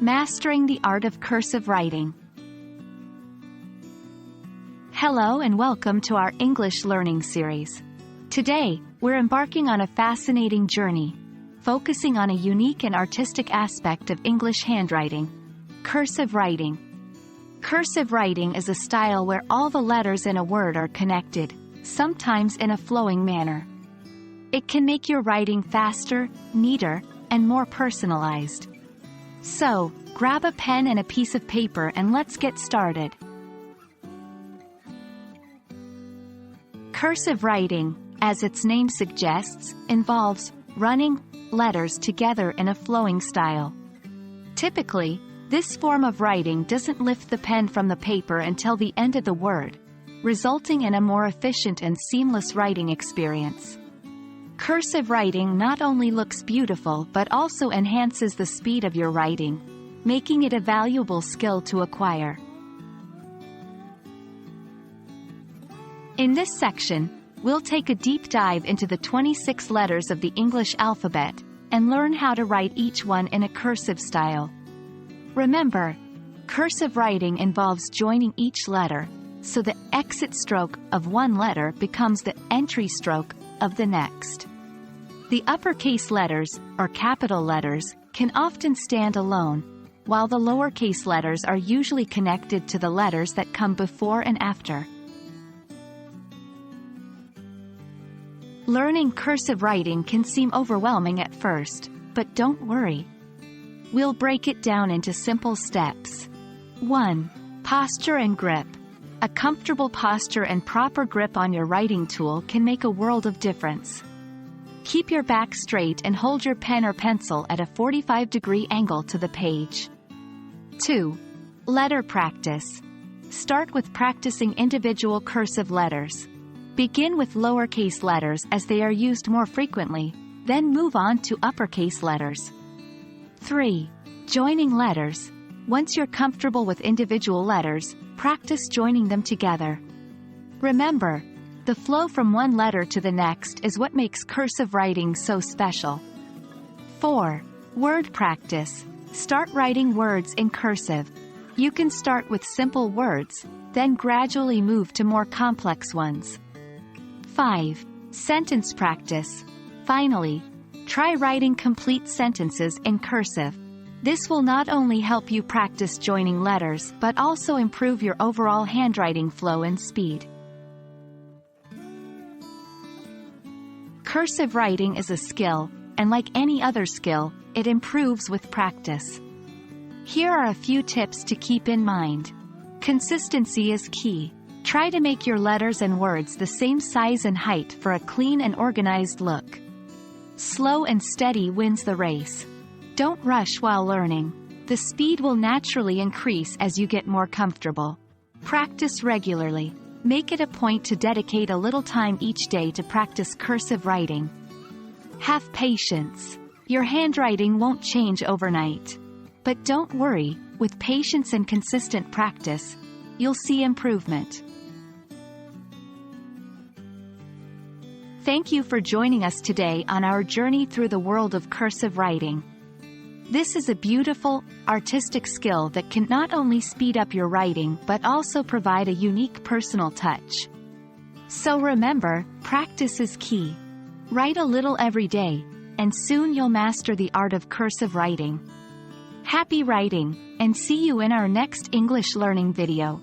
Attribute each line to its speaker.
Speaker 1: Mastering the Art of Cursive Writing. Hello and welcome to our English learning series. Today, we're embarking on a fascinating journey, focusing on a unique and artistic aspect of English handwriting: cursive writing. Cursive writing is a style where all the letters in a word are connected, sometimes in a flowing manner. It can make your writing faster, neater, and more personalized. So, grab a pen and a piece of paper and let's get started. Cursive writing, as its name suggests, involves running letters together in a flowing style. Typically, this form of writing doesn't lift the pen from the paper until the end of the word, resulting in a more efficient and seamless writing experience. Cursive writing not only looks beautiful but also enhances the speed of your writing, making it a valuable skill to acquire. In this section, we'll take a deep dive into the 26 letters of the English alphabet and learn how to write each one in a cursive style. Remember, cursive writing involves joining each letter, so the exit stroke of one letter becomes the entry stroke of the next. The uppercase letters, or capital letters, can often stand alone, while the lowercase letters are usually connected to the letters that come before and after. Learning cursive writing can seem overwhelming at first, but don't worry. We'll break it down into simple steps. 1. Posture and grip. A comfortable posture and proper grip on your writing tool can make a world of difference. Keep your back straight and hold your pen or pencil at a 45-degree angle to the page. 2. Letter practice. Start with practicing individual cursive letters. Begin with lowercase letters as they are used more frequently, then move on to uppercase letters. 3. Joining letters. Once you're comfortable with individual letters, practice joining them together. Remember, the flow from one letter to the next is what makes cursive writing so special. 4. Word practice. Start writing words in cursive. You can start with simple words, then gradually move to more complex ones. 5. Sentence practice. Finally, try writing complete sentences in cursive. This will not only help you practice joining letters but also improve your overall handwriting flow and speed. Cursive writing is a skill, and like any other skill, it improves with practice. Here are a few tips to keep in mind. Consistency is key. Try to make your letters and words the same size and height for a clean and organized look. Slow and steady wins the race. Don't rush while learning. The speed will naturally increase as you get more comfortable. Practice regularly. Make it a point to dedicate a little time each day to practice cursive writing. Have patience. Your handwriting won't change overnight. But don't worry, with patience and consistent practice, you'll see improvement. Thank you for joining us today on our journey through the world of cursive writing. This is a beautiful, artistic skill that can not only speed up your writing but also provide a unique personal touch. So remember, practice is key. Write a little every day, and soon you'll master the art of cursive writing. Happy writing, and see you in our next English learning video.